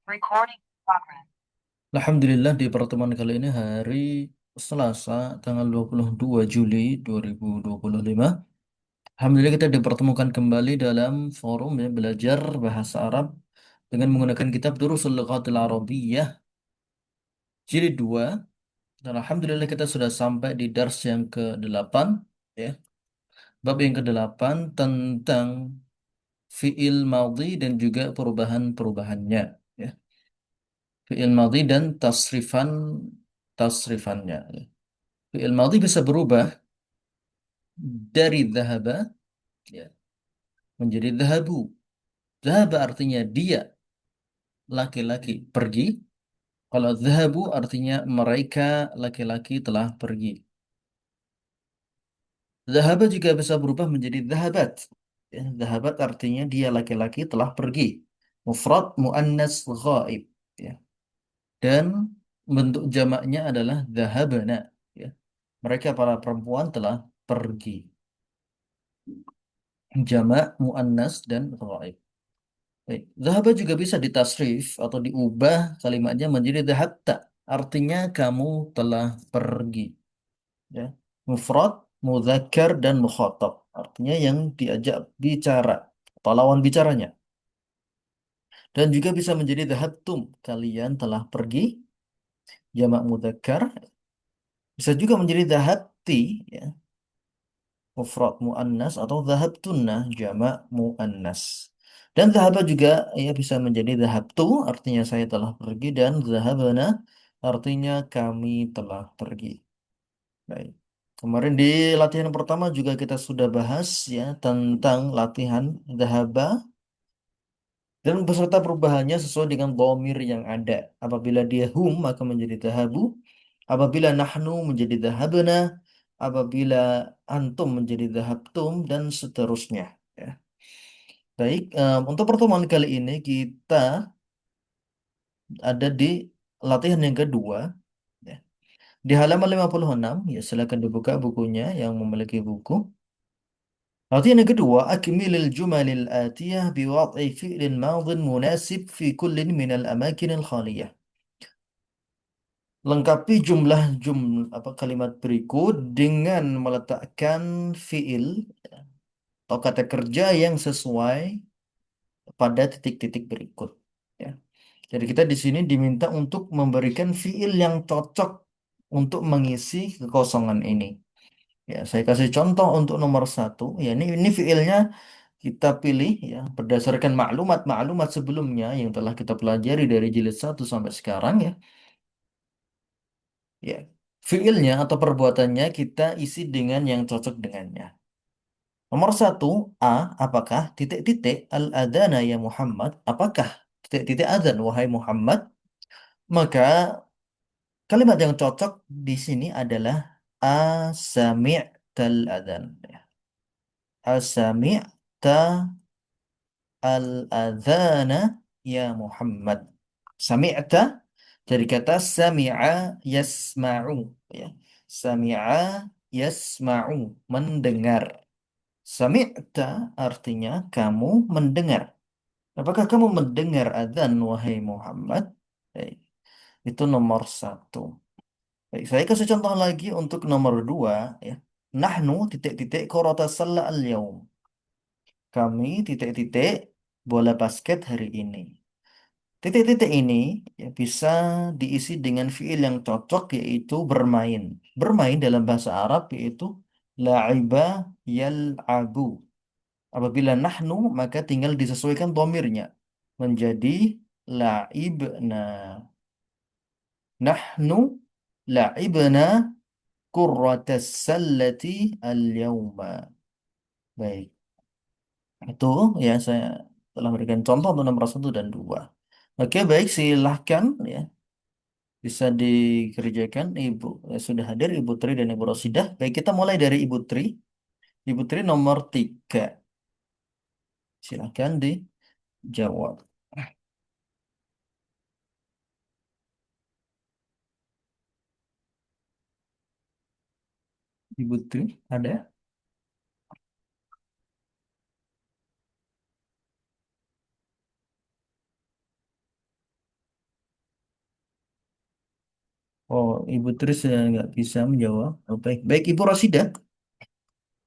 Recording progress. Alhamdulillah di pertemuan kali ini hari Selasa tanggal 22 Juli 2025. Alhamdulillah kita dipertemukan kembali dalam forum ya, belajar bahasa Arab dengan menggunakan kitab Durusul Lughatil Arabiyyah jilid 2. Dan Alhamdulillah kita sudah sampai di dars yang ke-8 ya. Bab yang ke-8 tentang fiil madhi dan juga perubahan-perubahannya ya. Fi'il madhi dan tasrifannya. Fi'il madhi bisa berubah dari dhahaba ya, menjadi dhahabu. Dhahaba artinya dia, laki-laki, pergi. Kalau dhahabu artinya mereka laki-laki telah pergi. Dhahaba juga bisa berubah menjadi dhahabat. Ya, dhahabat artinya dia laki-laki telah pergi. Mufrad muannas ghaib. Ya. Dan bentuk jamaknya adalah dhahabana. Ya. Mereka para perempuan telah pergi. Jamak, muannas dan ghaib. Baik. Dhahaba juga bisa ditasrif atau diubah kalimatnya menjadi dhahabta. Artinya kamu telah pergi. Ya. Mufrad, mudzakkar dan mukhatab. Artinya yang diajak bicara atau lawan bicaranya. Dan juga bisa menjadi dhahabtum. Kalian telah pergi. Jamak mudzakkar. Bisa juga menjadi dhahabti. Ya. Mufrad muannas atau dhahabtunna jamak muannas. Dan dhahaba juga ya bisa menjadi dhahabtu artinya saya telah pergi dan dhahabana artinya kami telah pergi. Baik. Kemarin di latihan pertama juga kita sudah bahas ya tentang latihan dhahaba dan beserta perubahannya sesuai dengan dhamir yang ada. Apabila dia hum maka menjadi dhahabu, apabila nahnu menjadi dhahabna, apabila antum menjadi dhahabtum dan seterusnya. Ya. Baik, untuk pertemuan kali ini kita ada di latihan yang kedua. Ya. Di halaman 56, ya silakan dibuka bukunya yang memiliki buku. Latihan yang kedua, akmilil jumalil atiyah biwad'i fi'lin madhin munasib fi kullin minal amakinil khaliyah. Lengkapi apa kalimat berikut dengan meletakkan fiil atau kata kerja yang sesuai pada titik-titik berikut. Ya. Jadi kita di sini diminta untuk memberikan fiil yang cocok untuk mengisi kekosongan ini. Ya, saya kasih contoh untuk nomor satu. Ya, ini fiilnya kita pilih ya berdasarkan maklumat-maklumat sebelumnya yang telah kita pelajari dari jilid 1 sampai sekarang ya. Ya, fiilnya atau perbuatannya kita isi dengan yang cocok dengannya. Nomor satu, A, apakah titik-titik al-adana ya Muhammad? Apakah titik-titik adzan wahai Muhammad? Maka kalimat yang cocok di sini adalah asami'tal adzan. Asami'ta al-adzana ya Muhammad. Sami'ta dari kata sami'a yasma'u ya. Sami'a yasma'u mendengar. Sami'ta artinya kamu mendengar. Apakah kamu mendengar adzan wahai Muhammad? Baik, itu nomor satu. Baik, saya kasih contoh lagi untuk nomor dua ya. Nahnu titik-titik korota salah al-yaum. Kami titik-titik bola basket hari ini. Titik-titik ini ya, bisa diisi dengan fiil yang cocok yaitu bermain. Bermain dalam bahasa Arab yaitu la'iba yal'abu. Apabila nahnu maka tinggal disesuaikan domirnya menjadi la'ibna. Nahnu la'ibna kurratas sallati al-yawma. Baik, itu ya saya telah berikan contoh untuk nomor satu dan dua. Oke, baik silahkan ya bisa dikerjakan Ibu sudah hadir Ibu Tri dan Ibu Rosidah. Baik, kita mulai dari Ibu Tri. Ibu Tri nomor tiga. Silahkan dijawab. Ibu Tri ada? Oh, Ibu Tris nggak bisa menjawab. Oh, baik, baik Ibu Rosidah.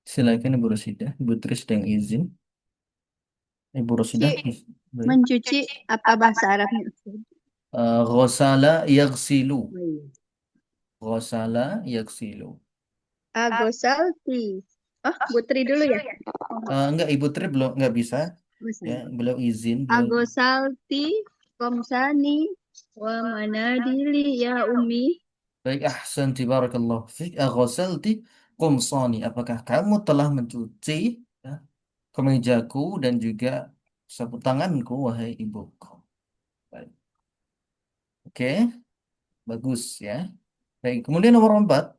Silakan Ibu Rosidah. Ibu Tris yang izin. Ibu Rosidah. Ci, Baik. mencuci apa bahasa Arabnya? Ghasala yaghsilu. Oh, iya. Ghasala yaghsilu. Agosalti. Oh, Putri dulu ya. Enggak, Ibu Tri belum nggak bisa. Ya, Agosalti. beliau izin. Beliau. Agosalti komsani wa manadili ya umi. Baik, ahsanti barakallahu fiik. Ghasalti qumsani. Apakah kamu telah mencuci ya, kemejaku dan juga sapu tanganku, wahai ibuku? Baik. Oke, bagus ya. Baik, kemudian nomor 4,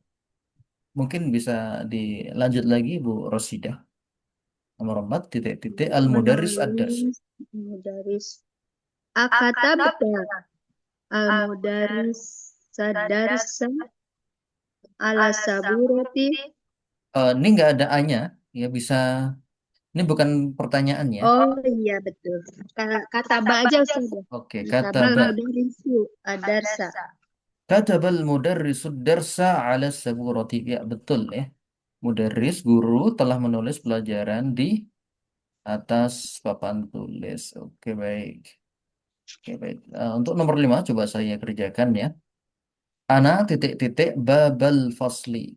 mungkin bisa dilanjut lagi Bu Rosidah. Nomor 4, titik-titik al-mudarris ad-dars. Menulis mudaris. Akata betul. Al mudaris sadarsa ala saburati. Ini nggak ada A-nya, ya bisa. Ini bukan pertanyaan ya. Oh iya betul. Kata ba aja sudah. Oke, Kata kata ba ba. mudarisu adarsa. Katabal mudarrisud darsa ala saburati. Ya, betul ya. Mudarris, guru telah menulis pelajaran di atas papan tulis. Oke, baik. Oke, baik. Untuk nomor 5, coba saya kerjakan ya. Ana titik-titik babal fasli.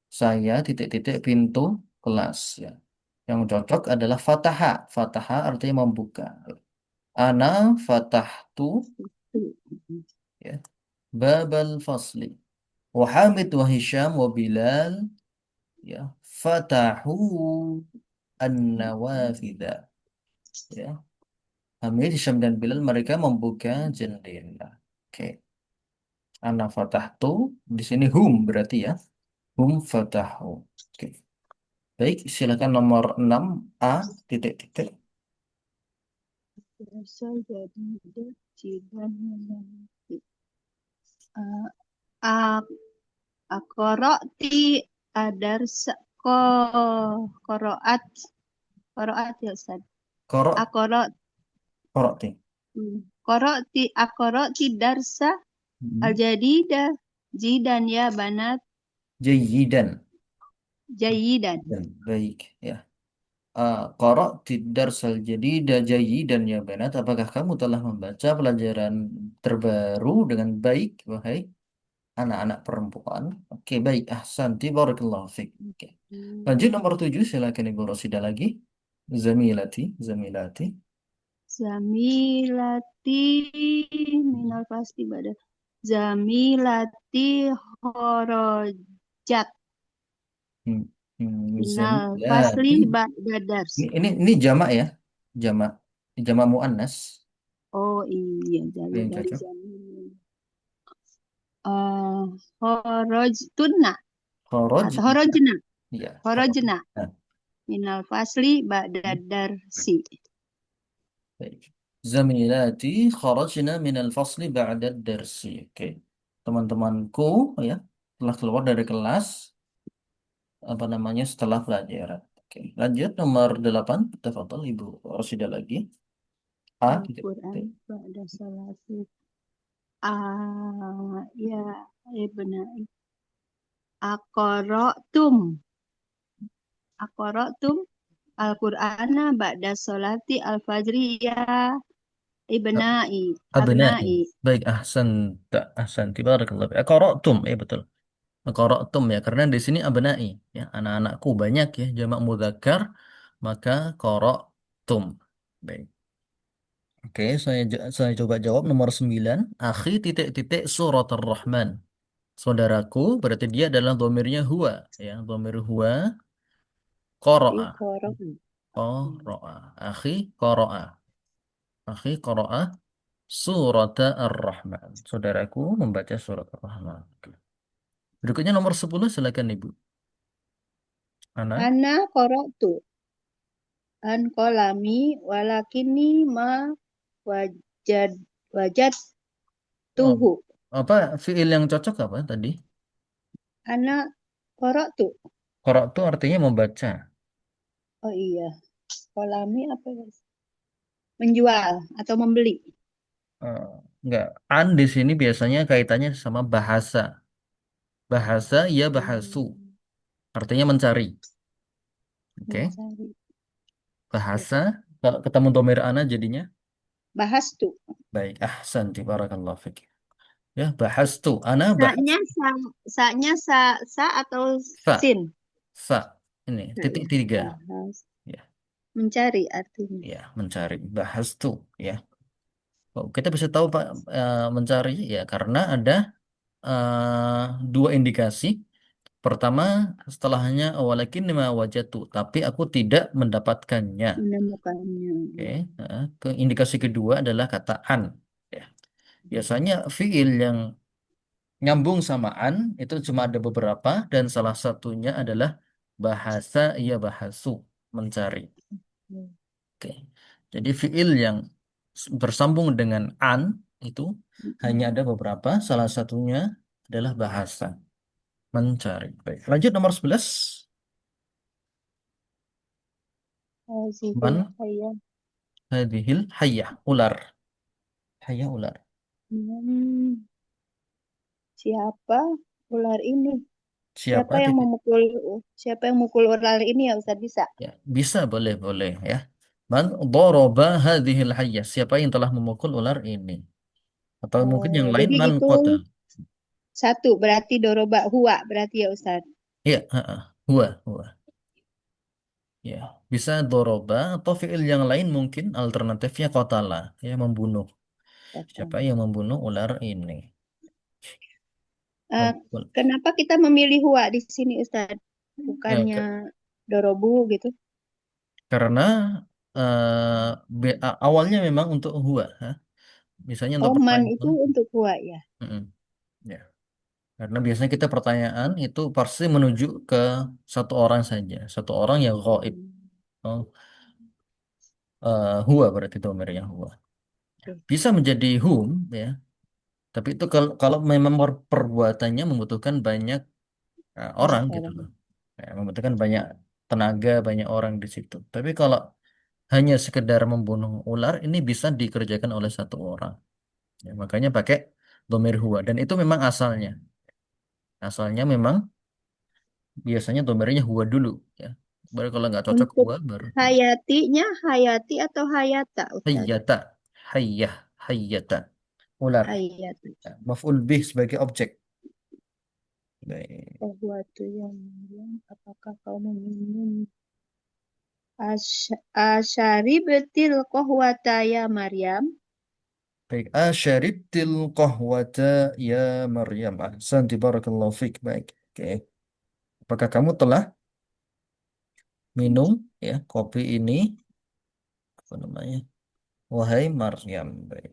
Saya titik-titik pintu kelas ya. Yang cocok adalah fataha. Fataha artinya membuka. Ana fatahtu ya. Babal fasli. Wahamid wa Hisham wa Bilal ya. Fatahu an-nawafida ya. Hamid, Hisham dan Bilal mereka membuka jendela. Oke. Ana fatahtu di sini hum berarti ya. Hum fatahu. Oke. Baik, silakan nomor 6 A titik-titik. Berasal dari dan menanti. Akoroti adarsa ko koroat koroat ya Ustaz. Korok, Akorot korok ting. Akoroti darsa al Hmm. jadida jidan ya banat Jayidan. jayidan. Dan baik ya. Korok tidak jadi jayidan ya Banat. Apakah kamu telah membaca pelajaran terbaru dengan baik, wahai anak-anak perempuan? Oke, baik. Ahsanti barakallahu fiik. Oke. Lanjut nomor 7, silakan Ibu Rosida lagi. Zamilati, zamilati. Zamilati minal pasti pada Zamilati horojat Hmm, minal fasli zamilati. badars. Ini jamak ya, jamak, jamak muannas Oh iya, jadi yang dari cocok. Zamil. Uh, horojtuna Kharaj, atau horojna. ya, kharaj. Horojna Nah, minal fasli ba'dadarsi. baik. Zamilati kharajna minal fasli ba'da darsi. Oke. Teman-temanku ya telah keluar dari kelas apa namanya setelah pelajaran. Oke. Lanjut nomor 8. Tafadhol Ibu Rosida lagi. A titik Al-Quran titik. ba'da salasi. Ya, benar. Akorotum. Akorotum Al-Qur'ana ba'da sholati al-fajri ya ibnai. Abnai. Abnai. Baik, ahsan barakallahu fiik. Qara'tum ya betul. Qara'tum ya karena di sini abnai ya anak-anakku banyak ya jamak mudzakkar maka qara'tum. Baik. Oke, saya coba jawab nomor 9. Akhi titik-titik surat ar-Rahman. Saudaraku berarti dia adalah domirnya huwa ya, domir huwa qara'a. Iqorok. Qara'a. Akhi qara'a. Akhi qara'a surat ar-Rahman. Saudaraku membaca surat ar-Rahman. Oke. Berikutnya nomor 10, silakan Ibu. Ana. Ana qara'tu an kolami walakini ma wajad wajad Oh, tuhu. apa fiil yang cocok apa tadi? Ana qara'tu. Qara' itu artinya membaca. Oh iya. Kolami apa ya? Menjual atau membeli. Eh, Enggak. An di sini biasanya kaitannya sama bahasa. Bahasa ya bahasu. Hmm, Artinya mencari. Oke. mencari. Oke. Bahasa. Kalau ketemu domir ana jadinya. Bahas tuh. Baik. Ahsanti. Barakallahu fiqh. Ya, bahas tuh. Ana bahas. Sa-nya sa, sa-nya sa atau Sa. sin? Sa. Ini. Sa Titik ya. tiga. Bahas. Ya. Mencari artinya. Ya. Mencari. Bahas tuh. Ya. Oh, kita bisa tahu Pak mencari ya karena ada dua indikasi. Pertama, setelahnya walakin lima wajatu, tapi aku tidak mendapatkannya. Menemukannya. Oke, indikasi kedua adalah kata an. Ya. Biasanya fiil yang nyambung sama an itu cuma ada beberapa dan salah satunya adalah bahasa ya bahasu mencari. Oke. Jadi fiil yang bersambung dengan an itu hanya ada beberapa, salah satunya adalah bahasa mencari. Baik, lanjut nomor 11. Hazihil Man hayya. hadhil hayyah, ular. Hayyah ular. Hmm, siapa ular ini? Siapa Siapa yang titik? memukul siapa yang mukul ular ini ya Ustaz bisa? Ya, bisa boleh boleh ya. Man daraba hadhil hayyah. Siapa yang telah memukul ular ini? Atau mungkin yang Oh, lain jadi man itu qatal. satu berarti doroba huwa berarti ya Ustaz. Iya, heeh. Huwa. Ya, bisa doroba atau fiil yang lain mungkin alternatifnya qatala, ya membunuh. Kata. Siapa yang membunuh ular ini? Eh, Memukul. kenapa kita memilih huwa di sini Ustaz? Ya, Bukannya dorobu gitu? karena awalnya memang untuk huwa, ha? Misalnya untuk Oman itu pertanyaan. untuk huwa ya. Mm-mm. Ya. Karena biasanya kita pertanyaan itu pasti menuju ke satu orang saja, satu orang yang gaib. Hmm, Oh, huwa berarti domirnya huwa. oke. Bisa menjadi hum, ya. Tapi itu kalau memang perbuatannya membutuhkan banyak orang Banyak gitu orang. loh. Ya, membutuhkan banyak tenaga, banyak orang di situ. Tapi kalau hanya sekedar membunuh ular, ini bisa dikerjakan oleh satu orang. Ya, makanya pakai domir huwa. Dan itu memang asalnya. Asalnya memang biasanya domirnya huwa dulu. Ya. Baru kalau nggak cocok Untuk huwa, baru hayatinya hayati atau hayata Ustaz? hayyata. Hayyah. Hayyata. Ular. Hayati. Ya, maf'ul bih sebagai objek. Baik. Sesuatu yang apakah kau meminum asyaribatil qahwata ya Maryam? Baik. Asyaribtil qahwata ya Maryam. Ahsanti barakallahu fik. Baik. Oke. Apakah kamu telah minum ya kopi ini apa namanya? Wahai Maryam. Baik.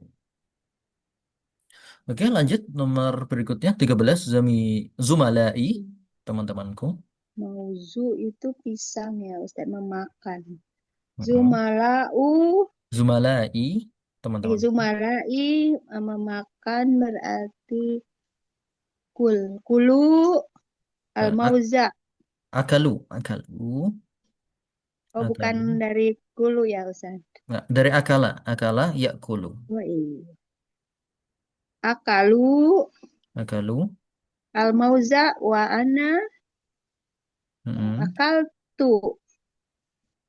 Oke, lanjut nomor berikutnya 13 Zumalai teman-temanku. Mauzu itu pisang ya Ustaz memakan. Mm-mm. Zumalau Zumalai teman-temanku. zumalai memakan berarti kulu al Eh, ak- mauza. akalu, Oh bukan akalu. dari kulu ya Ustaz. Nggak, dari akala yakulu. Oh iya. Akalu Akalu. al mauza wa ana Mm-mm. akal tu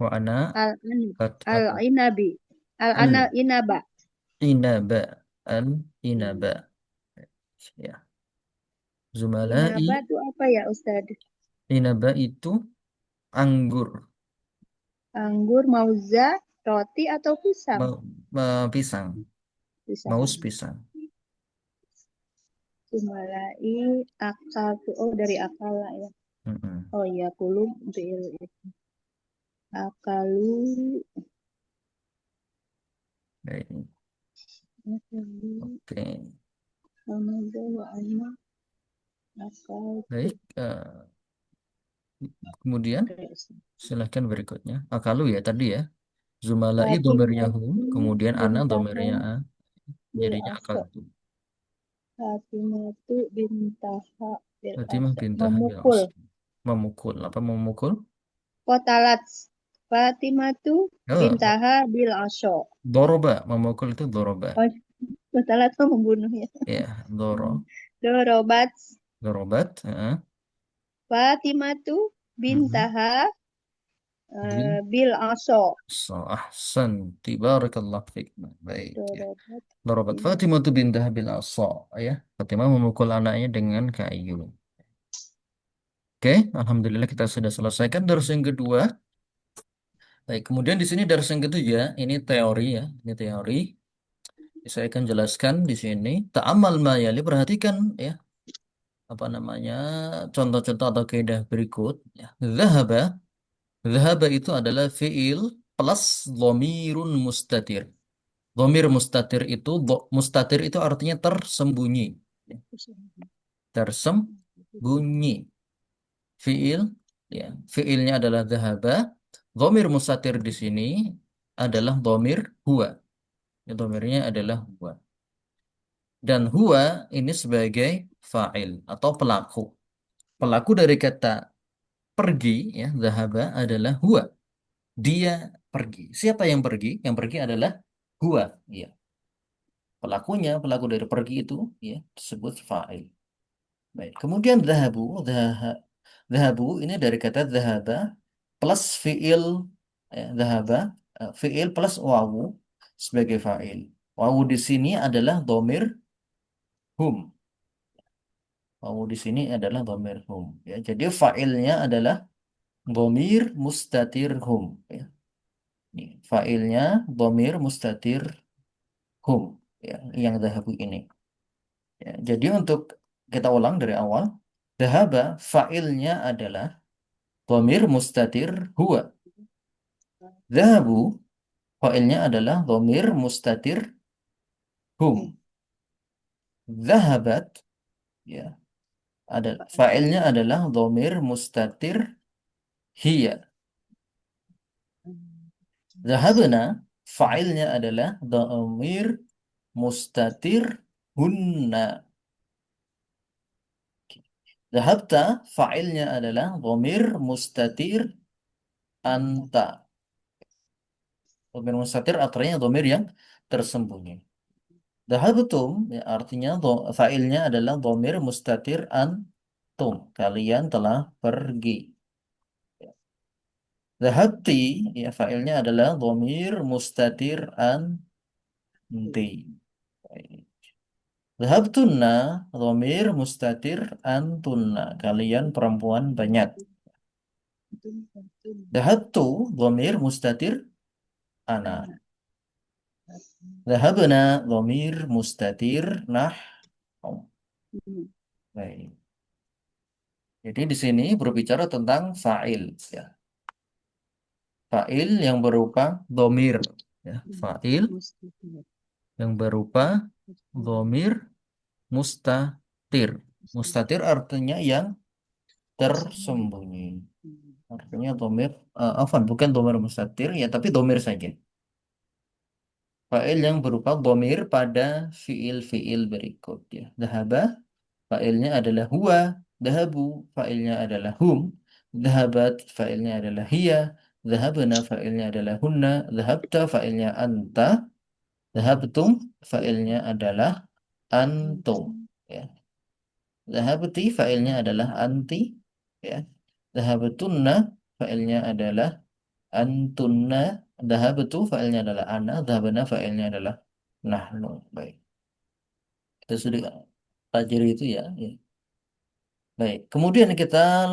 Wa ana al kat al akal. inabi al ana Al inaba. inaba. Al Hmm. inaba. Ya. Zumalai. Inaba itu apa ya Ustaz? Inaba itu anggur. Anggur, mauza, roti atau pisang? Ma- pisang. Pisang. Maus pisang. Sumalai, akal tuh. Oh dari akal lah ya. Mm-mm. Oh iya, kulum bil itu. Akalu, Baik. akalu, Oke. mauza wa ana akal tuh. Baik. Kemudian Oke. silahkan berikutnya. Akalu ya tadi ya. Zumalai domirnya Fatimah hu. Kemudian ana bintaha domirnya a. bil Jadinya akal aso. itu. Fatimah tuh bintaha bil Fatimah aso. bintah bil Memukul. asr. Memukul. Apa memukul? Kotalat. Fatimah tuh Oh, bintaha bil aso. doroba. Memukul itu doroba. Oh, Qatalat mah membunuh ya. Ya, doro. Dorobat Dorobat. Fatimatu Mm-mm. bintaha Bin. bil aso. Ahsanti. Barakallah fiik. Baik ya. Dorobat Dorobat bin Fatimah tu bintah bil asa ya. Fatimah memukul anaknya dengan kayu. Oke, alhamdulillah kita sudah selesaikan dars yang kedua. Baik, kemudian di sini dars yang ketiga, ini teori ya, ini teori. Saya akan jelaskan di sini. Ta'amal ma yali, perhatikan ya, apa namanya, contoh-contoh atau kaidah berikut. Ya. Zahaba, zahaba itu adalah fiil plus dhamirun mustatir. Dhamir mustatir itu, mustatir itu artinya tersembunyi. Ya. Tersembunyi. Fiil, ya, fiilnya adalah zahaba. Dhamir mustatir di sini adalah dhamir huwa. Ya, dhamirnya adalah huwa. Dan huwa ini sebagai fa'il atau pelaku. Pelaku dari kata pergi, ya, zahaba adalah huwa. Dia pergi. Siapa yang pergi? Yang pergi adalah huwa. Ya. Pelakunya, pelaku dari pergi itu, ya, disebut fa'il. Baik. Kemudian zahabu, zahabu ini dari kata zahaba plus fiil, ya, zahaba, fiil plus wawu sebagai fa'il. Wawu di sini adalah domir hum. Wawu di sini adalah domir hum. Ya, jadi fa'ilnya adalah domir mustatir hum. Ya. Ini, fa'ilnya domir mustatir hum. Ya, yang zahabu ini. Ya, jadi untuk kita ulang dari awal. Zahaba fa'ilnya adalah domir mustatir huwa. Zahabu fa'ilnya adalah domir mustatir hum. Zahabat, ya, ada fa'ilnya adalah domir mustatir hiya. Zahabna fa'ilnya adalah domir mustatir hunna. Zahabta fa'ilnya adalah domir mustatir anta. Domir mustatir artinya domir yang tersembunyi. Dhahabtum ya, artinya fa'ilnya adalah domir mustatir antum. Kalian telah pergi. Dhahabti ya, fa'ilnya adalah domir mustatir anti. Dhahabtunna domir mustatir antunna. Kalian perempuan banyak. Dhahabtu domir mustatir ana. Dhahabna domir mustatir nah. Baik. Jadi di sini berbicara tentang fa'il ya. Fa'il yang berupa domir ya. Fa'il yang berupa domir mustatir. Mustatir artinya yang tersembunyi. Artinya domir, afwan, bukan domir mustatir ya, tapi domir saja. Fa'il yang berupa domir pada fiil-fiil berikut ya. Dahaba, fa'ilnya adalah huwa. Dahabu, fa'ilnya adalah hum. Dahabat, fa'ilnya adalah hiya. Dahabna, fa'ilnya adalah hunna. Dahabta, fa'ilnya anta. Dahabtum, fa'ilnya adalah antum. Ya. Dahabti, fa'ilnya adalah anti. Ya. Dahabtunna, fa'ilnya adalah antunna. Dahabtu, fa'ilnya adalah ana. Dahabna, fa'ilnya adalah nahnu. Baik. Kita sudah pelajari itu ya. Ya. Baik. Kemudian kita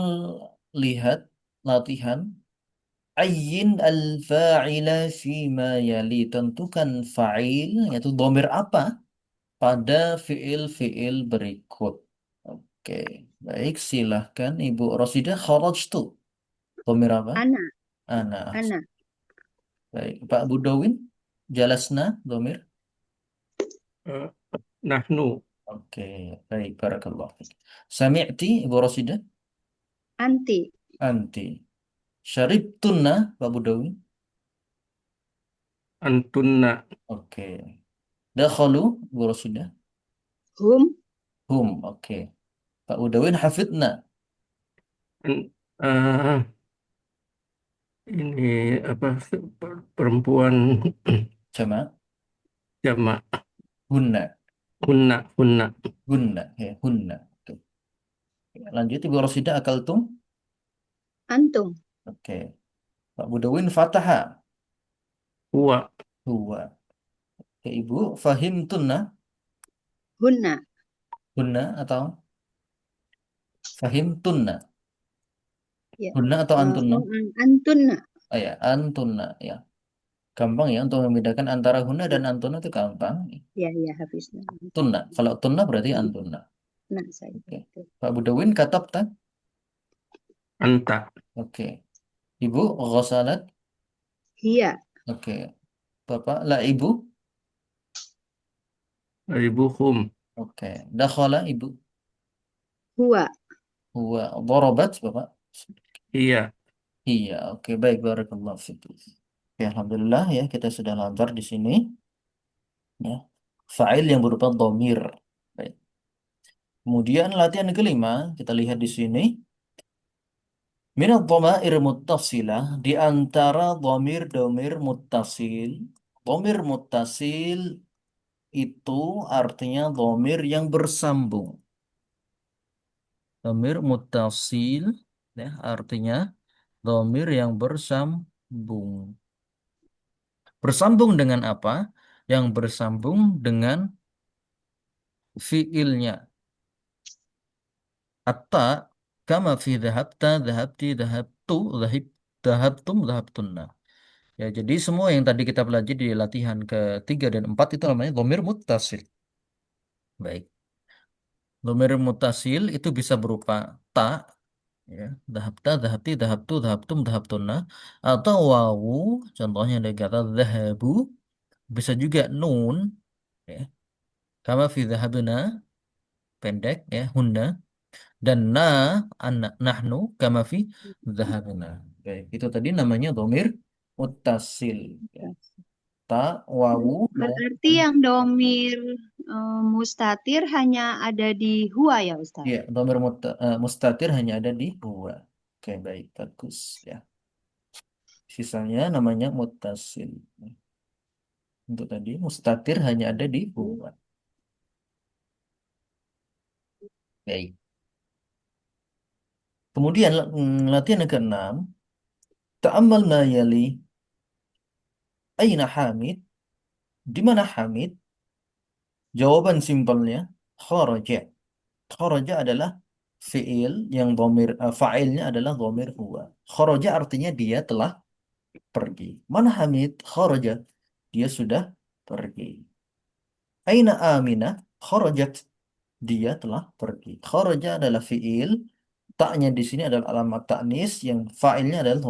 lihat latihan. Ayyin al-fa'ila fima yali. Tentukan fa'il, yaitu domir apa pada fiil-fiil berikut. Oke, baik, silahkan Ibu Rosidah. Kharajtu. Domir apa? Ana, Ana. ana. Baik, Pak Budowin. Jalasna, domir. Eh, Nahnu, Oke, baik, barakallah. Sami'ti, Ibu Rosidah. Anti. Anti. Syaribtunna, Pak Budowin. antunna, Oke. Dakhalu, Ibu Rosidah. Hum. Hum, oke. Pak Budowin, hafidna. an- eh, ini apa perempuan Jama'. jamak. Hunna. hunna, hunna. Hunna. Ya, hunna. Oke. Lanjut Ibu Rosida akaltum. Antum. Oke. Pak Budawin fataha. Huwa, Huwa. Oke, Ibu fahimtunna. Hunna. Hunna atau fahimtunna. Ya. Hunna atau antunna? Oh, antunna. Oh ya, antunna. Ya. Gampang ya untuk membedakan antara hunna dan antunna itu gampang. Ya, ya, Hafizna. Tunna. Kalau tunna berarti antunna. Nah, saya. Oke. Pak Budawin katabta. anta, Oke. Ibu ghasalat. Hiya. Oke. Bapak la ibu. ribuhum, Oke. Dakhala ibu. Huwa. Huwa darabat Bapak. iya, Iya, oke baik barakallahu fiik. Oke, alhamdulillah ya kita sudah lancar di sini ya. Fa'il yang berupa dhamir. Baik. Kemudian latihan kelima kita lihat di sini minadh dhamair muttasilah di antara dhamir-dhamir muttasil. Dhamir muttasil itu artinya dhamir yang bersambung. Dhamir muttasil ya artinya dhamir yang bersambung. Bersambung dengan apa? Yang bersambung dengan fiilnya. Atta kama fi dhahabta, dhahabti, dhahabtu, dhahib, dhahabtum, dhahabtunna. Ya, jadi semua yang tadi kita pelajari di latihan ketiga dan empat itu namanya dhamir muttasil. Baik. Dhamir muttasil itu bisa berupa ta, ya, dhahabta, dhahabti, dhahabtu, dhahabtum, dhahabtunna, atau wawu, contohnya dari kata dhahabu, bisa juga nun, ya, kama fi dhahabna, pendek, ya, hunna, dan anak nahnu kama fi dhahabna. Baik, itu tadi namanya domir muttasil. Ya. Ta, wawu, nun. Berarti yang domir mustatir hanya ada di huwa ya, Ustaz? Ya, domir mustatir hanya ada di huwa. Oke, baik, bagus. Ya, sisanya namanya muttasil. Untuk tadi mustatir hanya ada di huwa. Baik. Kemudian latihan yang keenam, ta'ammal ma yali. Aina Hamid? Di mana Hamid? Jawaban simpelnya kharaja. Kharaja adalah fiil yang fa'ilnya adalah dhamir huwa. Kharaja artinya dia telah pergi. Mana Hamid? Kharaja. Dia sudah pergi. Aina Aminah? Kharajat. Dia telah pergi. Kharaja adalah fiil. Taknya di sini adalah alamat taknis yang fa'ilnya adalah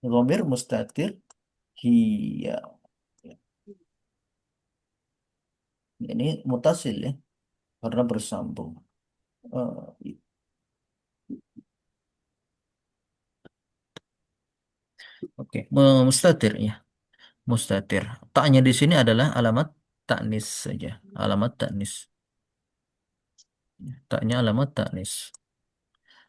dhamir mustatir hiya. Ini mutasil ya karena bersambung. Eh, Oke, mustatir ya, mustatir. Taknya di sini adalah alamat taknis saja, alamat taknis. Taknya alamat taknis.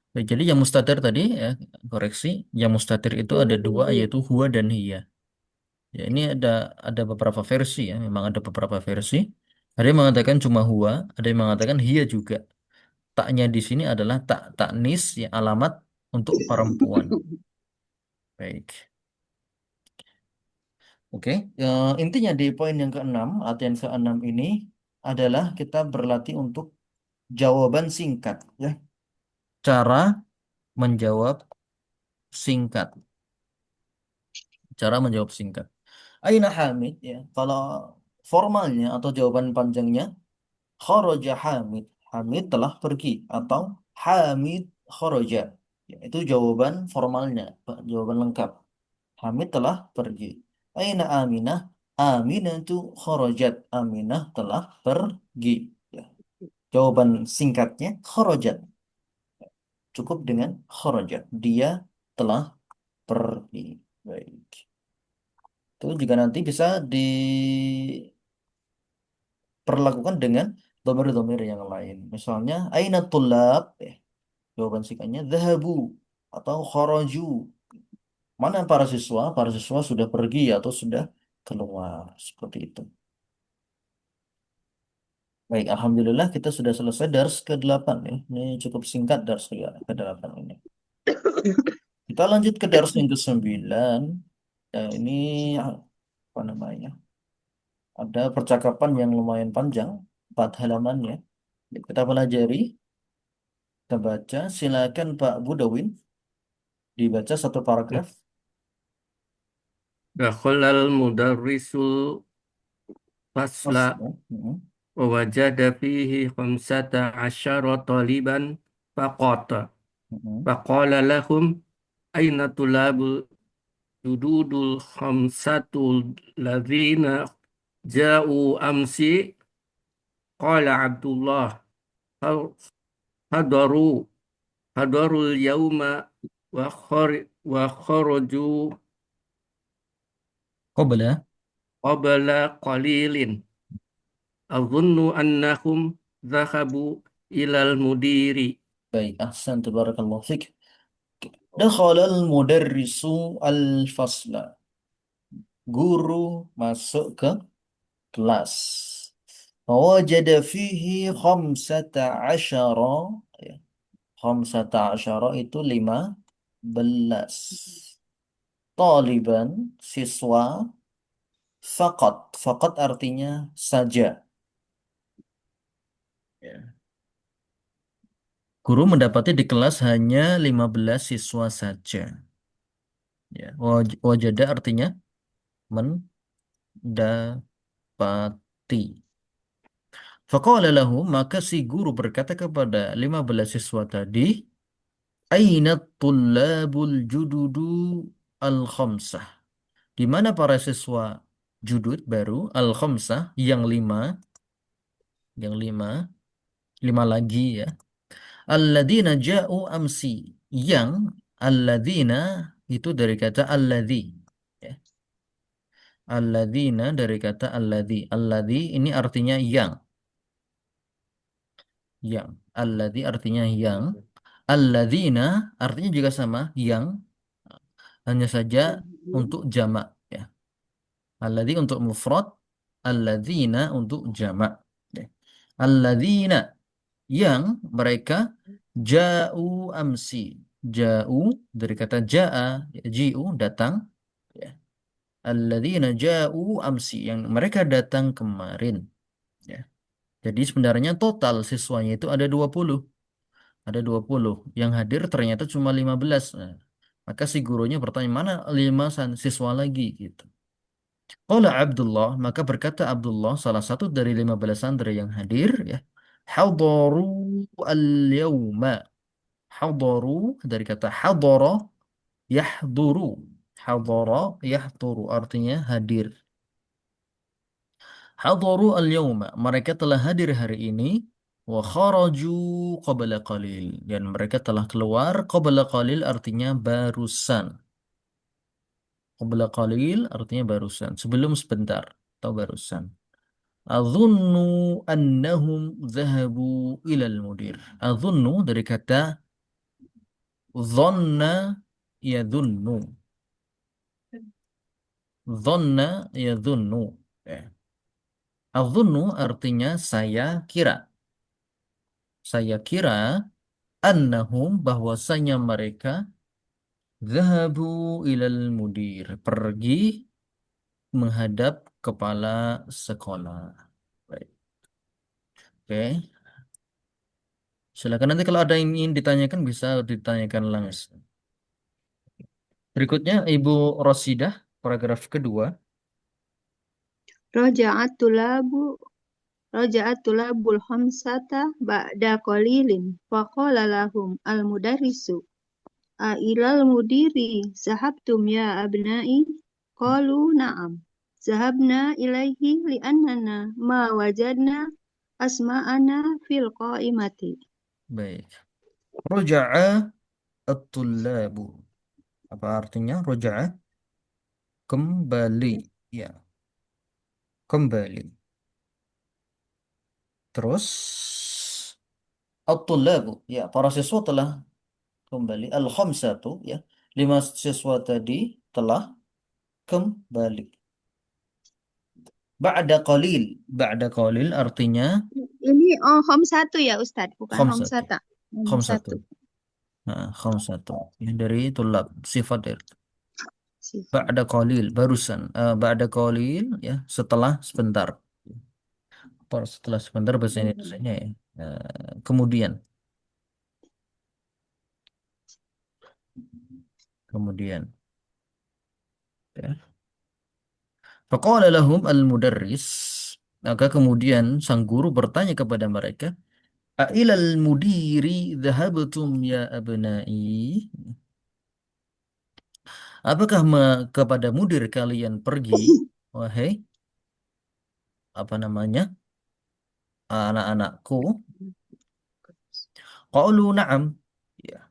Oke, jadi yang mustatir tadi ya, koreksi, yang mustatir itu ada dua yaitu huwa dan hiya. Ya, ini ada beberapa versi ya, memang ada beberapa versi. Ada yang mengatakan cuma huwa, ada yang mengatakan hiya juga. Taknya di sini adalah tak taknis ya alamat untuk perempuan. Baik. Oke, intinya di poin yang keenam, latihan keenam ini adalah kita berlatih untuk jawaban singkat, ya. Cara menjawab singkat, cara menjawab singkat. Aina Hamid, ya. Kalau formalnya atau jawaban panjangnya, kharaja Hamid. Hamid telah pergi atau Hamid kharaja. Ya, itu jawaban formalnya, jawaban lengkap. Hamid telah pergi. Aina Aminah? Aminah itu kharajat. Aminah telah pergi. Ya. Jawaban singkatnya kharajat. Cukup dengan kharajat. Dia telah pergi. Baik. Itu juga nanti bisa diperlakukan dengan domir-domir yang lain. Misalnya, Aina tulab? Jawaban singkatnya dhahabu atau kharaju. Mana para siswa? Para siswa sudah pergi atau sudah keluar. Seperti itu. Baik, Alhamdulillah kita sudah selesai dars ke-8 ya. Ini cukup singkat dars ke-8 ini. Kita lanjut ke dars yang ke-9. Ini apa namanya? Ada percakapan yang lumayan panjang, 4 halaman ya. Kita pelajari, kita baca. Silakan Pak Budawin dibaca satu paragraf. Dakhalal mudarrisul fasla Fasda. Mm-mm. wa wajada fihi khamsata asyara taliban faqata. Mm-mm. Faqala lahum aina tulabul jududul khamsatul ladzina ja'u amsi. Qala Abdullah hadaru hadarul yauma wa kharaju Qabla. qabla qalilin. Azunnu annahum zahabu ilal mudiri. Baik, ahsan tabarakallahu fik. Dakhala al-mudarrisu al-fasla. Guru masuk ke kelas. Wajada fihi khamsata asyara. Ya, khamsata asyara itu 15. Taliban, siswa. Fakat. Fakat artinya saja. Ya. Guru mendapati di kelas hanya 15 siswa saja. Ya. Wajada artinya mendapati. Faqala lahu, maka si guru berkata kepada 15 siswa tadi, Aina tullabul jududu al-khamsah. Di mana para siswa judud baru al-khamsah yang yang lima lagi ya. Alladzina ja'u amsi. Yang alladzina itu dari kata alladzi. Ya. Alladzina dari kata alladzi. Alladzi ini artinya yang. Yang. Alladzi artinya yang. Alladzina artinya juga sama yang, hanya saja untuk jamak ya. Alladzi untuk mufrad, alladzina untuk jamak. Ya. Alladzina yang mereka ja'u amsi. Ja'u dari kata ja'a, ya, ji'u datang ya. Alladzina ja'u amsi yang mereka datang kemarin ya. Jadi sebenarnya total siswanya itu ada 20. Ada 20. Yang hadir ternyata cuma 15. Nah, maka si gurunya bertanya, mana 5 siswa lagi gitu. Qala Abdullah, maka berkata Abdullah, salah satu dari 15 santri yang hadir ya. Hadaru al-yawma. Hadaru dari kata hadara yahduru. Hadara yahduru artinya hadir. Hadaru al-yawma. Mereka telah hadir hari ini. Wa kharaju qabla qalil. Dan mereka telah keluar qabla qalil artinya barusan. Qabla qalil artinya barusan. Sebelum sebentar atau barusan. Azunnu annahum zahabu ilal mudir. Azunnu dari kata dhanna yadhunnu. Dhanna yadhunnu. Ya. Azunnu artinya saya kira. Saya kira annahum bahwasanya mereka zahabu ilal mudir. Pergi menghadap kepala sekolah. Baik. Oke. Silakan nanti kalau ada yang ingin ditanyakan bisa ditanyakan langsung. Berikutnya Ibu Rosidah, paragraf kedua. Raja'at tulabu Raja'at tulabul khamsata ba'da qalilin faqala lahum al-mudarrisu a ilal mudiri zahabtum ya abnai qalu na'am zahabna ilaihi li'annana ma wajadna asma'ana fil qaimati. Baik. Roja'a at-tullabu. Apa artinya roja'a? Kembali. Ya, kembali. Terus at-tullabu. Ya, para siswa telah kembali. Al-khamsatu. Ya, 5 siswa tadi telah kembali. Ba'da qalil. Ba'da qalil artinya Ini home satu ya Ustadz, bukan home Khamsatu. sata. Home Khamsatu. satu. Nah, khamsatu. Ini dari tulab sifat dari Sifat. ba'da qalil barusan ba'da qalil ya setelah sebentar. Setelah sebentar bahasa Indonesianya ya. Kemudian kemudian ya. Faqala lahum al-mudarris, maka kemudian sang guru bertanya kepada mereka, "Ailal mudiri dhahabtum ya abnai?" Apakah kepada mudir kalian pergi, wahai apa namanya? Anak-anakku? Qalu na'am. Ya,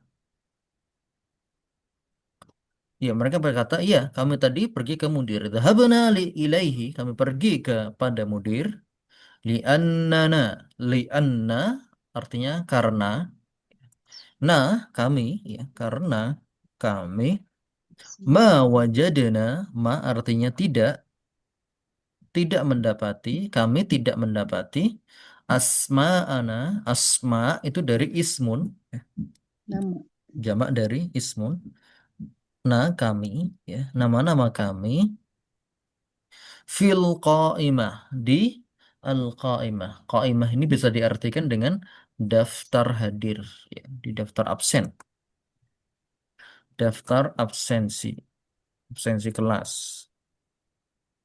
ya mereka berkata, iya, kami tadi pergi ke mudir. Dhahabna ilaihi, kami pergi kepada mudir. Li'annana, li'anna artinya karena. Nah, kami ya, karena kami ma wajadna, ma artinya tidak, tidak mendapati, kami tidak mendapati asma'ana, asma itu dari ismun, Nama. jamak dari ismun. Nah, kami ya, nama-nama kami fil qaimah di al qaimah. Qaimah ini bisa diartikan dengan daftar hadir ya, di daftar absen, daftar absensi, absensi kelas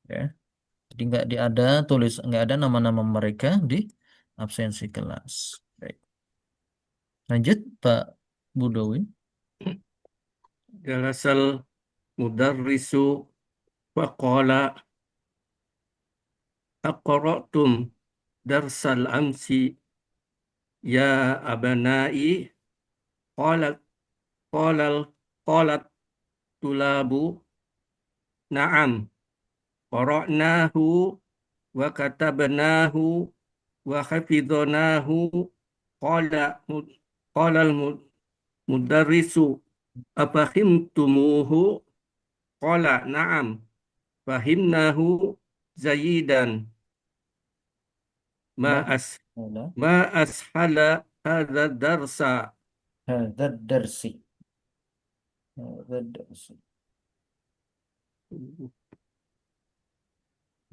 ya. Jadi nggak ada nama-nama mereka di absensi kelas. Baik. Lanjut Pak Budowi. Jalasal mudarrisu faqala aqra'tum darsal amsi ya abanai qalat qalal qalat tulabu na'am qara'nahu wa katabnahu wa hafidhnahu qala qala al mudarrisu afahimtumuhu qala na'am fahimnahu zayidan ma Ma as ala ma ashala hadha darsa. hadza darsi. Hadza darsi.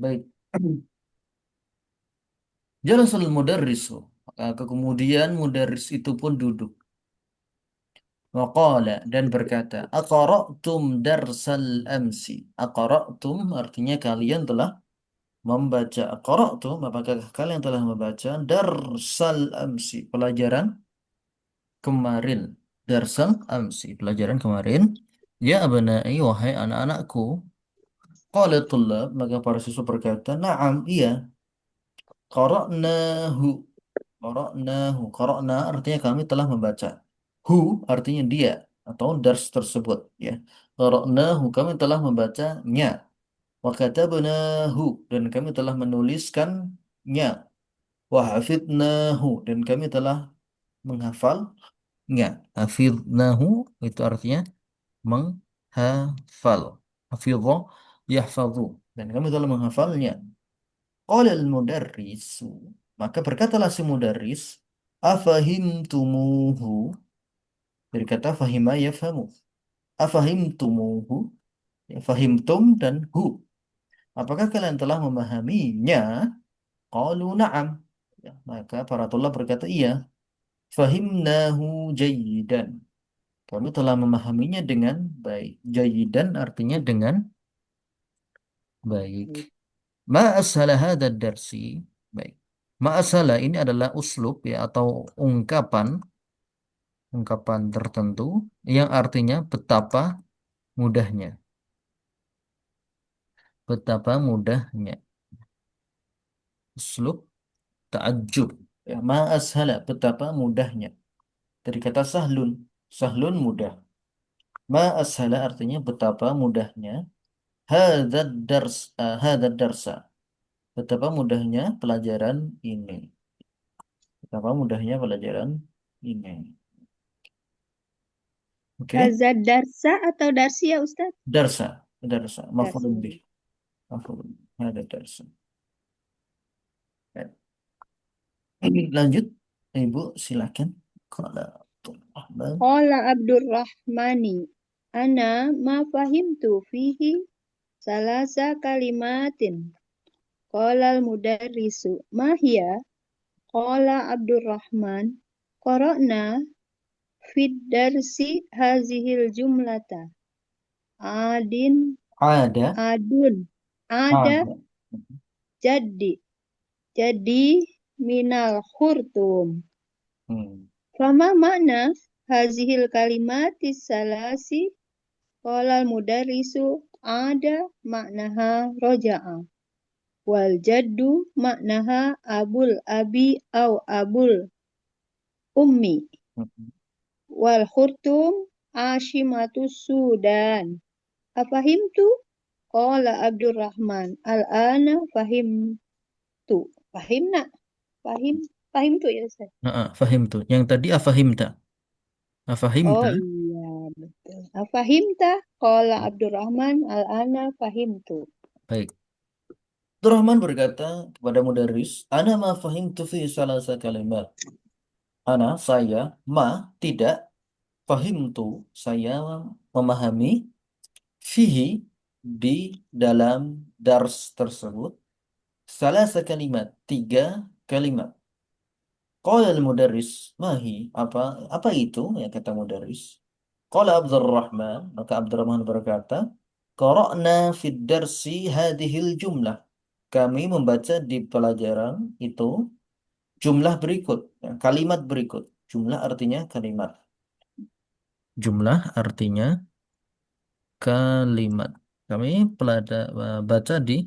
Baik. Jalasul mudarrisu. Maka kemudian mudarris itu pun duduk. Waqala dan berkata, Aqara'tum darsal amsi. Aqara'tum artinya kalian telah membaca. Aqara'tum apakah kalian telah membaca darsal amsi, pelajaran kemarin. Darsal amsi, pelajaran kemarin. Ya abnai, wahai anak-anakku. Qala tullab, maka para siswa berkata, Na'am, iya. Qara'nahu. Qara'nahu. Qara'na artinya kami telah membaca. Hu artinya dia atau dars tersebut ya. Qara'nahu kami telah membacanya. Wa katabnahu dan kami telah menuliskannya. Wa hafidnahu dan kami telah menghafalnya. Hafidnahu itu artinya menghafal. Hafidha yahfadhu dan kami telah menghafalnya. Qala al-mudarrisu, maka berkatalah si mudarris, afahimtumuhu, dari kata fahima yafhamu. Afahimtumuhu, ya, fahimtum dan hu. Apakah kalian telah memahaminya? Qalu na'am. Ya, maka para tulab berkata iya. Fahimnahu jayidan. Kami telah memahaminya dengan baik. Jayidan artinya dengan baik. Ma ashala hadad darsi. Baik. Ma ashala ini adalah uslub ya atau ungkapan tertentu yang artinya betapa mudahnya. Betapa mudahnya. Uslub ta'ajjub. Ya, ma ashala betapa mudahnya. Dari kata sahlun. Sahlun mudah. Ma ashala artinya betapa mudahnya. Hadzal dars, hadzal darsa. Betapa mudahnya pelajaran ini. Betapa mudahnya pelajaran ini. Oke. Hazard darsa atau darsi ya Ustadz? Darsa. Darsa. Maf'ulun Darsa. bih. Maf'ulun. Hadzal darsa. Ya. Lanjut, Ibu silakan. Qala Abdul Rahman. Qala Abdurrahmani, ana ma fahimtu fihi salasa kalimatin. Qala al-mudarrisu, ma hiya? Qala Abdurrahman, qara'na fid darsi hazihil jumlata. Adin, Ada, adun, ada, ada. jadi, jadi minal khurtum. Hmm. Fama makna hazihil kalimatis salasi? Qala al-mudarrisu, ada maknaha roja'a. Wal jaddu maknaha abul abi au abul ummi. Hmm. Wal khurtum ashimatus Sudan. Afahimtu? Qala Abdurrahman. Al-ana fahimtu. Fahimna? Fahim? Fahimtu ya Ustaz? Fahim tuh. Yang tadi afahimta. Oh Afahimta. iya betul. Afahimta? Qala Abdurrahman. Al-ana fahimtu. Baik. Abdurrahman berkata kepada mudarris, Ana ma fahimtu fi salasa kalimat. Ana, saya, ma, tidak, fahimtu, saya memahami, fihi, di dalam dars tersebut, salasa kalimat, tiga kalimat. Qala al-mudarris, mahi, apa itu, ya kata mudarris. Qala Abdurrahman, maka Abdurrahman berkata, Qara'na fid darsi hadhil jumlah. Kami membaca di pelajaran itu jumlah berikut, ya, kalimat berikut. Jumlah artinya kalimat. Jumlah artinya kalimat. Kami baca di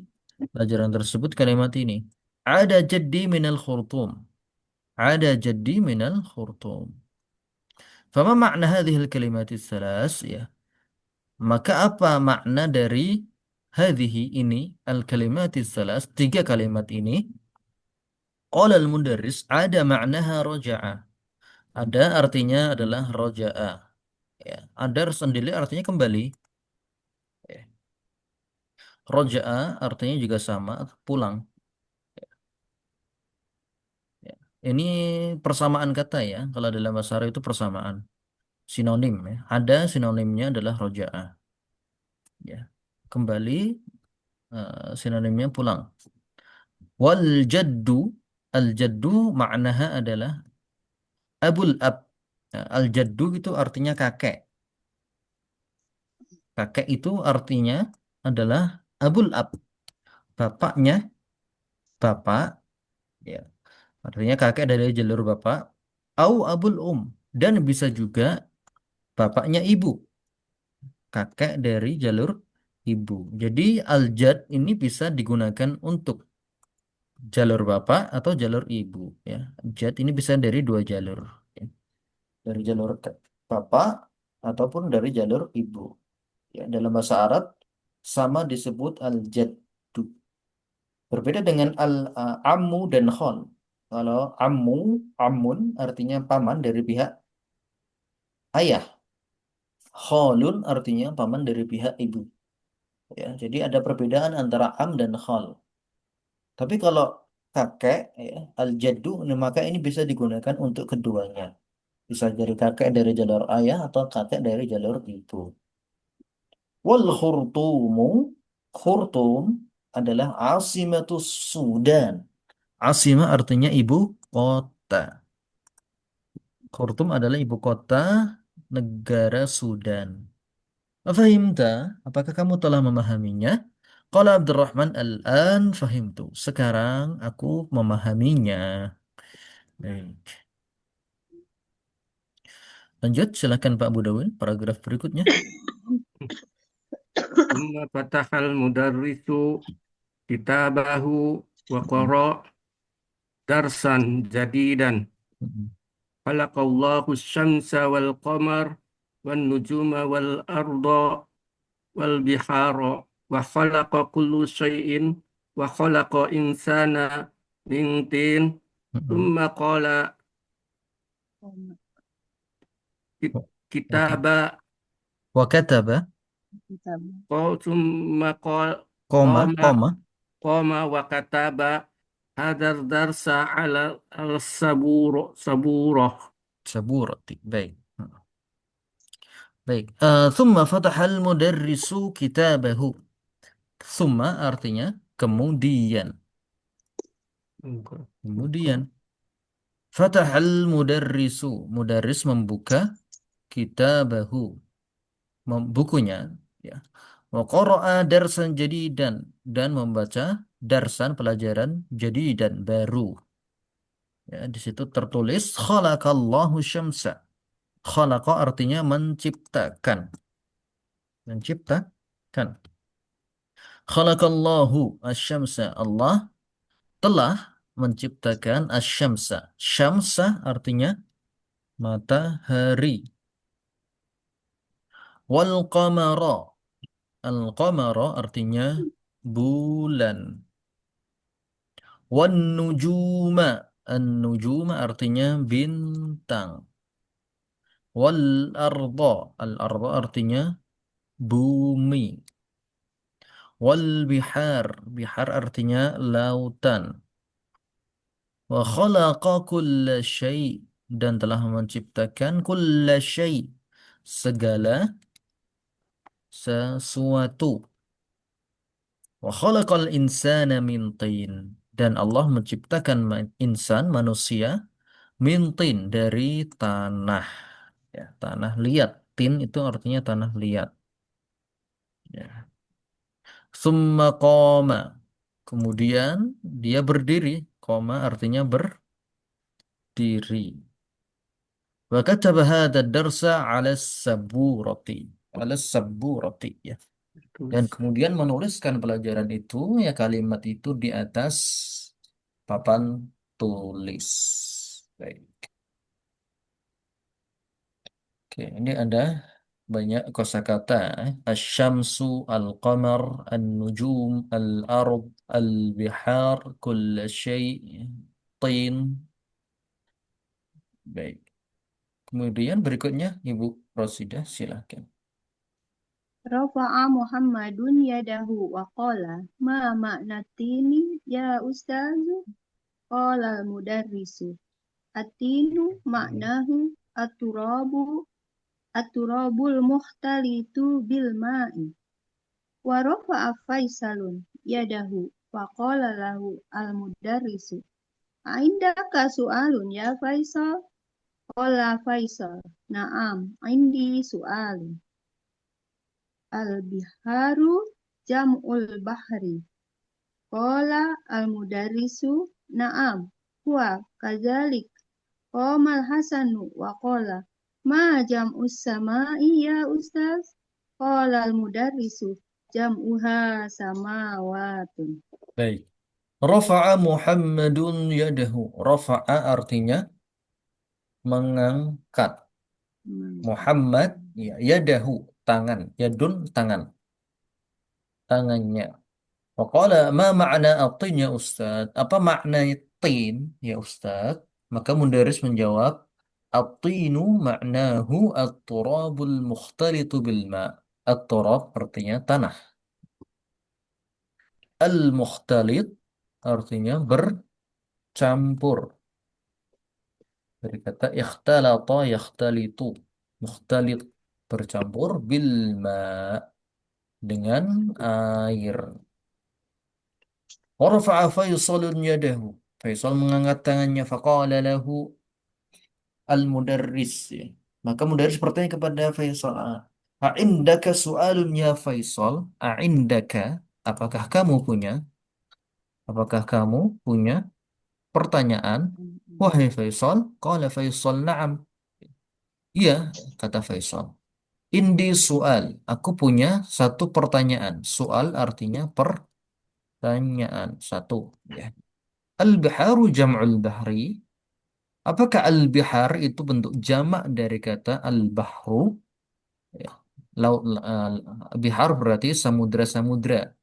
pelajaran tersebut kalimat ini. Ada jaddi minal khurtum. Ada jaddi minal khurtum. Fama makna hadhil kalimat salas, ya. Maka apa makna dari hadhihi ini al-kalimat salas, tiga kalimat ini? Qala al-mudarris ada maknaha roja'a. Ada artinya adalah roja'a. Ya. Ada sendiri artinya kembali. Ya. Roja'a artinya juga sama, pulang. Ya. Ini persamaan kata ya. Kalau dalam bahasa Arab itu persamaan. Sinonim ya. Ada sinonimnya adalah roja'a. Ya. Kembali, sinonimnya pulang. Wal jaddu, al jaddu maknaha adalah abul ab. Ya, al jaddu itu artinya kakek. Kakek itu artinya adalah abul ab. Bapaknya bapak, ya. Artinya kakek dari jalur bapak. Au abul dan bisa juga bapaknya ibu, kakek dari jalur ibu. Jadi al-jad ini bisa digunakan untuk jalur bapak atau jalur ibu, ya. Jad ini bisa dari dua jalur, ya. Dari jalur bapak ataupun dari jalur ibu. Ya, dalam bahasa Arab sama disebut al-jaddu. Berbeda dengan al-ammu dan khol. Kalau ammu, ammun artinya paman dari pihak ayah. Kholun artinya paman dari pihak ibu. Ya, jadi ada perbedaan antara am dan khol. Tapi kalau kakek, ya, al-jaddu, nah, maka ini bisa digunakan untuk keduanya. Bisa dari kakek dari jalur ayah atau kakek dari jalur ibu. Wal khurtumu, khurtum adalah asimatus Sudan. Asimah artinya ibu kota. Khurtum adalah ibu kota negara Sudan. Fahimta, apakah kamu telah memahaminya? Qala Abdurrahman al-an fahimtu. Sekarang aku memahaminya. Baik. Lanjut, silakan Pak Budawin, paragraf berikutnya. Thumma fatahal mudarrisu kitabahu wa qara darsan jadidan. Khalaqallahu syamsa wal qamar wan nujuma wal arda wal bihara wa khalaqa kullu syai'in wa khalaqa insana min tin. Thumma qala kitaba Wa kataba, thumma qala koma, qama koma. qama wa kataba hadar darsa ala al saburah. Saburati. Baik. Baik. Thumma fatahal mudarrisu kitabahu. Thumma artinya kemudian. Kemudian. Fatahal mudarrisu. Mudarris membuka kitabahu. Bukunya. Ya. Wa qara'a darsan jadidan. Dan membaca darsan pelajaran jadidan baru. Ya, di situ tertulis khalaqallahu syamsa. Khalaqa artinya menciptakan. Menciptakan. Khalaqallahu asyamsa. Allah telah menciptakan asyamsa. Syamsa artinya matahari. Wal qamara. Al qamara artinya bulan. Wan nujuma. An nujuma artinya bintang. Wal arda. Al arda artinya bumi. Wal bihar. Bihar artinya lautan. Wa khalaqa kulla syai' dan telah menciptakan kulla syai' segala sesuatu. Wa khalaqal insana min tin dan Allah menciptakan insan manusia min tin dari tanah. Ya, tanah liat. Tin itu artinya tanah liat. Ya. Summa qama. Kemudian dia berdiri. Qama artinya berdiri. Wa kataba hadha ad-darsa 'ala as-sabburati. 'Ala as-sabburati ya. Dan Terus kemudian menuliskan pelajaran itu ya kalimat itu di atas papan tulis. Baik. Oke, ini ada banyak kosakata. Asy-syamsu, al-qamar, an-nujum, al-ard, al-bihar, kull syai', tin. Baik. Kemudian berikutnya Ibu Rosidah silakan. Rafa'a Muhammadun yadahu wa qala ma ma'natini ya ustazu qala al-mudarrisu atinu ma'nahu aturabu aturabul muhtalitu bil ma'i wa rafa'a Faisalun yadahu wa qala lahu al-mudarrisu indaka su'alun ya Faisal qala Faisal na'am indi su'alun al-biharu jam'ul bahri qala al-mudarrisu na'am huwa kadzalik qamal hasanu wa qala ma jam'us sama'i ya ustaz qala al-mudarrisu jam'uha samawatun. Baik. Rafa'a Muhammadun yadahu. Rafa'a artinya mengangkat. Muhammad ya, yadahu tangan. Yadun tangan. Tangannya. Waqala ma ma'na at-tin ya Ustaz? Apa makna tin ya Ustaz? Maka Mudaris menjawab at-tinu ma'nahu at-turabul mukhtalitu bil ma'. At-turab artinya tanah. Al-mukhtalit artinya bercampur. Dari kata ikhtalata yakhtalitu. Mukhtalit bercampur bil ma' dengan air. Warafa'a Faisalun yadahu. Faisal mengangkat tangannya faqala lahu al-mudarris. Ya. Maka mudarris bertanya kepada Faisal, "A'indaka su'alun ya Faisal? A'indaka? Apakah kamu punya? Apakah kamu punya pertanyaan?" Wahai Faisal, qala Faisal, "Na'am." Iya, kata Faisal. Indi soal, aku punya satu pertanyaan. Soal artinya pertanyaan. Satu. Ya. Al-biharu jam'ul bahri. Apakah al-bihar itu bentuk jamak dari kata al-bahru? Ya. Bihar berarti samudra-samudra.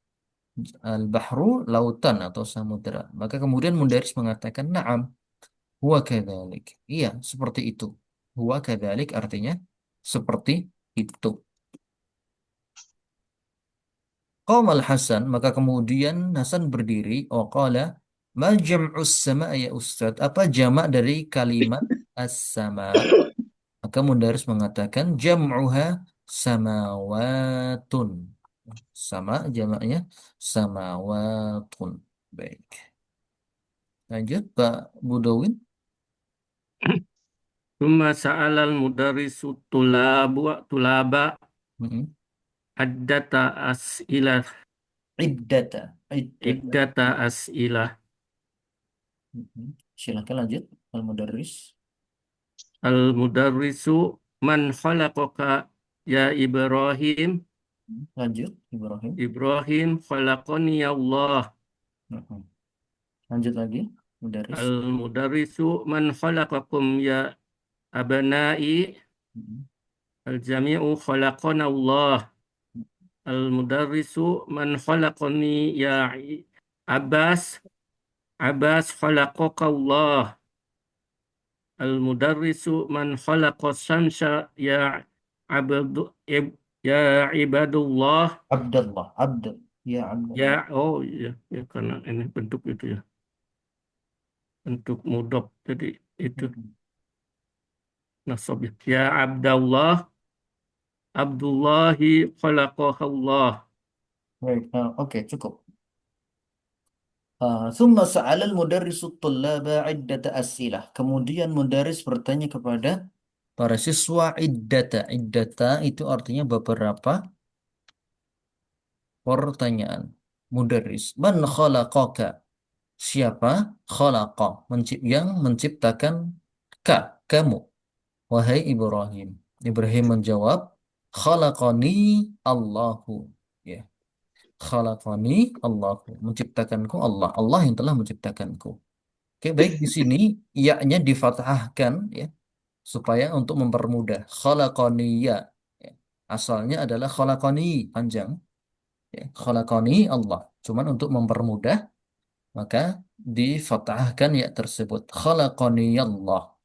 Al-bahru lautan atau samudra. Maka kemudian Mudaris mengatakan na'am, huwa kadzalik. Iya, seperti itu. Huwa kadzalik artinya seperti itu. Qamal Hasan, maka kemudian Hasan berdiri. Oh, qala, Ma jam'us sama ya Ustadz? Apa jamak dari kalimat as-sama? Maka Mudaris mengatakan jam'uha samawatun. Sama jamaknya samawatun. Baik. Lanjut Pak Budowin. Thumma sa'alal mudarrisu tulaba Mm-mm. addata as'ilah Iddata. Iddata. iddata as'ilah. Mm-mm. Silakan lanjut Al-Mudarris. Al mudarrisu man khalaqaka ya Ibrahim. Lanjut Ibrahim. Ibrahim khalaqani Allah. Mm-mm. Lanjut lagi Mudarris. Al mudarrisu man khalaqakum ya abanai. Mm-mm. Al jami'u khalaqana Allah. Al mudarrisu man khalaqani ya Abbas. Abbas khalaqaka Allah. Al mudarrisu man khalaqa syamsa ya abdu ya ibadullah. Abdullah. Abdul. Ya Ya, Abdullah. oh ya, ya karena ini bentuk itu ya, bentuk mudhaf. Jadi itu Mm-mm. nasab ya. Ya Abdullah, Abdullahi khalaqahallah. Baik. Oke, cukup. ثم سأل المدرس الطلاب عدة أسئلة. Kemudian mudaris bertanya kepada para siswa iddata. Iddata itu artinya beberapa pertanyaan. Mudaris. Man khalaqaka? Siapa? Khalaqa. Yang menciptakan kamu. Wahai Ibrahim. Ibrahim menjawab, khalaqani Allahu. Ya. Khalaqani Allahu. Menciptakanku Allah. Allah yang telah menciptakanku. Oke, baik di sini ya-nya difathahkan ya supaya untuk mempermudah. Khalaqani ya. Ya. Asalnya adalah khalaqani panjang. Ya. Khalaqani Allah. Cuman untuk mempermudah maka difathahkan ya tersebut. Khalaqani Allah.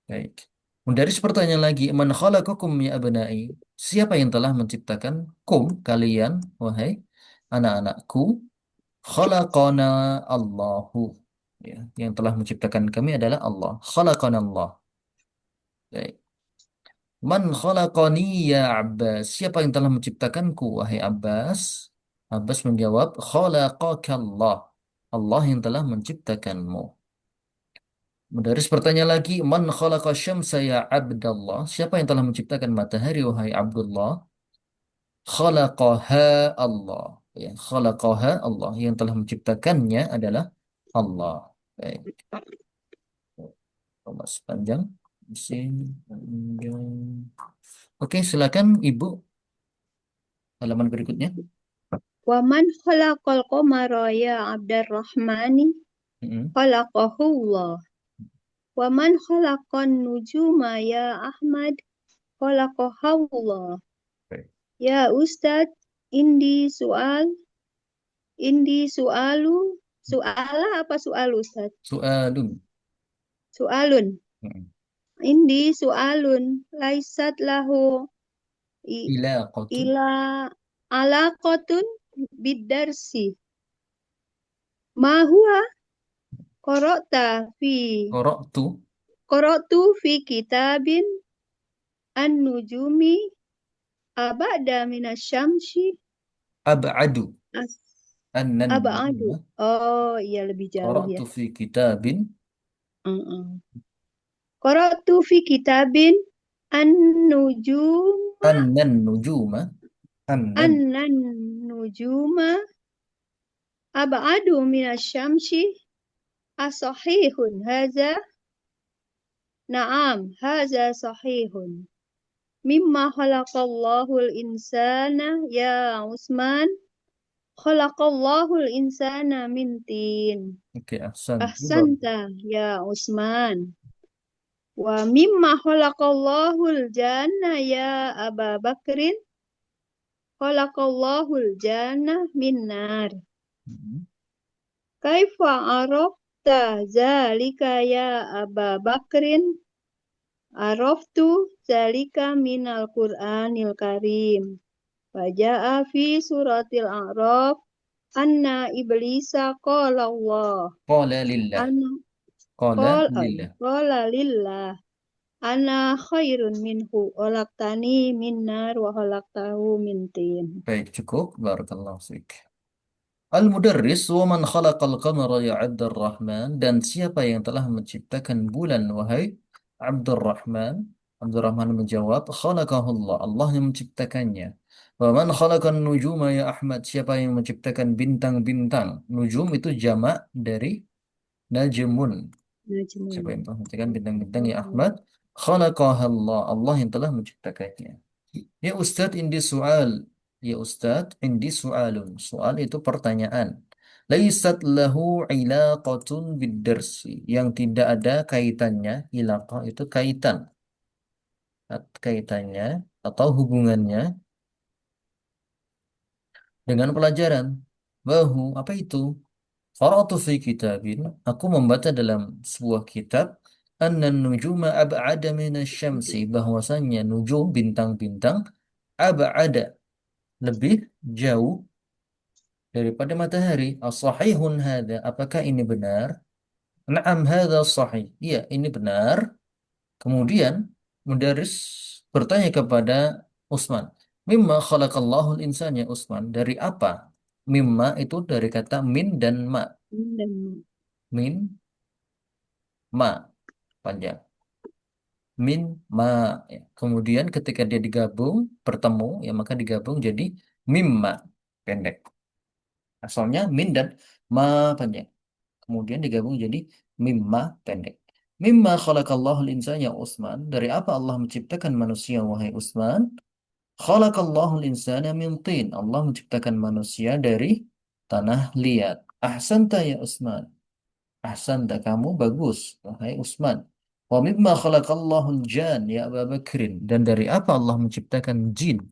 Baik. Dari pertanyaan lagi, man khalaqakum ya abnai? Siapa yang telah menciptakan kum kalian wahai anak-anakku? Khalaqana Allahu. Ya, yang telah menciptakan kami adalah Allah. Khalaqana Allah. Baik. Man khalaqani ya Abbas? Siapa yang telah menciptakanku wahai Abbas? Abbas menjawab, khalaqakallah. Allah yang telah menciptakanmu. Mudaris bertanya lagi, man khalaqa syamsa ya Abdullah? Siapa yang telah menciptakan matahari wahai Abdullah? Khalaqaha Allah. Ya, khalaqaha Allah. Yang telah menciptakannya adalah Allah. Baik, Thomas panjang. Di sini panjang. Oke, silakan Ibu halaman berikutnya. Wa man khalaqal qamara ya Abdurrahmani Mm-mm. khalaqahu Allah. Wa man khalaqan nujuma ya Ahmad khalaqahu Allah. Baik. Ya Ustad, indi soal, indi soalu, soala apa soal Ustad? Soalun. Soalun. Mm-mm. Indi soalun, laisat lahu Ilaqatu. ila alaqatun bidarsi. Ma huwa qara'ta fi Qara'tu. qara'tu fi kitabin an-nujumi abada minasyamsi Ab'adu. as Annan. abadu. Oh, iya lebih jauh ya. Qara'tu fi kitabin. Mm-mm. Qara'tu fi kitabin an-nujum Annan nujuma. Annan. an-nujuma abadu minasyamsi asahihun haza. Naam, haza sahihun. Mimma khalaqallahul insana ya Usman. Khalaqallahul insana min tin. Oke, ahsan. Ahsanta ya Usman. Wa mimma khalaqallahul janna ya Aba Bakrin. Khalaqallahul janna min nar. Hmm. Kaifa arafta zalika ya Aba Bakrin? Araftu zalika minal Qur'anil Karim. Faja'a fi suratil A'raf anna iblisa qala Allah Qala lillah. ana Qala qala lillah. qala lillah ana khairun minhu khalaqtani min nar wa khalaqtahu min tin. Baik, cukup. Barakallahu fiik. Al-Mudarris wa man khalaqal qamara ya Abdurrahman, dan siapa yang telah menciptakan bulan wahai Abdurrahman. Abdurrahman menjawab, khalaqahullah, Allah yang menciptakannya. Wa man khalaqan nujuma ya Ahmad, siapa yang menciptakan bintang-bintang. Nujum itu jamak dari najmun. Najmun. Siapa yang telah menciptakan bintang-bintang ya Ahmad? Khalaqahallah, Allah yang telah menciptakannya. Ya Ustadz, indi soal. Ya Ustadz, indi soalun. Soal itu pertanyaan. Laisat lahu ilaqatun biddarsi. Yang tidak ada kaitannya. Ilaqah itu kaitan. Kaitannya atau hubungannya dengan pelajaran. Bahu, apa itu? Qara'tu fi kitabin. Aku membaca dalam sebuah kitab. Anna nujuma ab'ada minasyamsi. Bahwasannya nujum, bintang-bintang. Ab'ada, lebih jauh daripada matahari. As-sahihun hadha, apakah ini benar? Na'am hadha sahih. Iya, ini benar. Kemudian mudaris bertanya kepada Utsman, mimma khalaqallahu al-insan ya Utsman, dari apa? Mimma itu dari kata min dan ma. Dan Min, ma, panjang. Min, ma, ya. Kemudian ketika dia digabung, bertemu, ya maka digabung jadi mimma, pendek. Asalnya min dan ma, panjang. Kemudian digabung jadi mimma, pendek. Mimma khalaqallahu al-insan ya Utsman. Dari apa Allah menciptakan manusia wahai Utsman? Khalaqallahu al-insana min tin. Allah menciptakan manusia dari tanah liat. Ahsanta ya Utsman. Ahsanta, kamu bagus wahai Utsman. Wa mimma khalaqallahu al-jan ya Abu Bakrin. Dan dari apa Allah menciptakan jin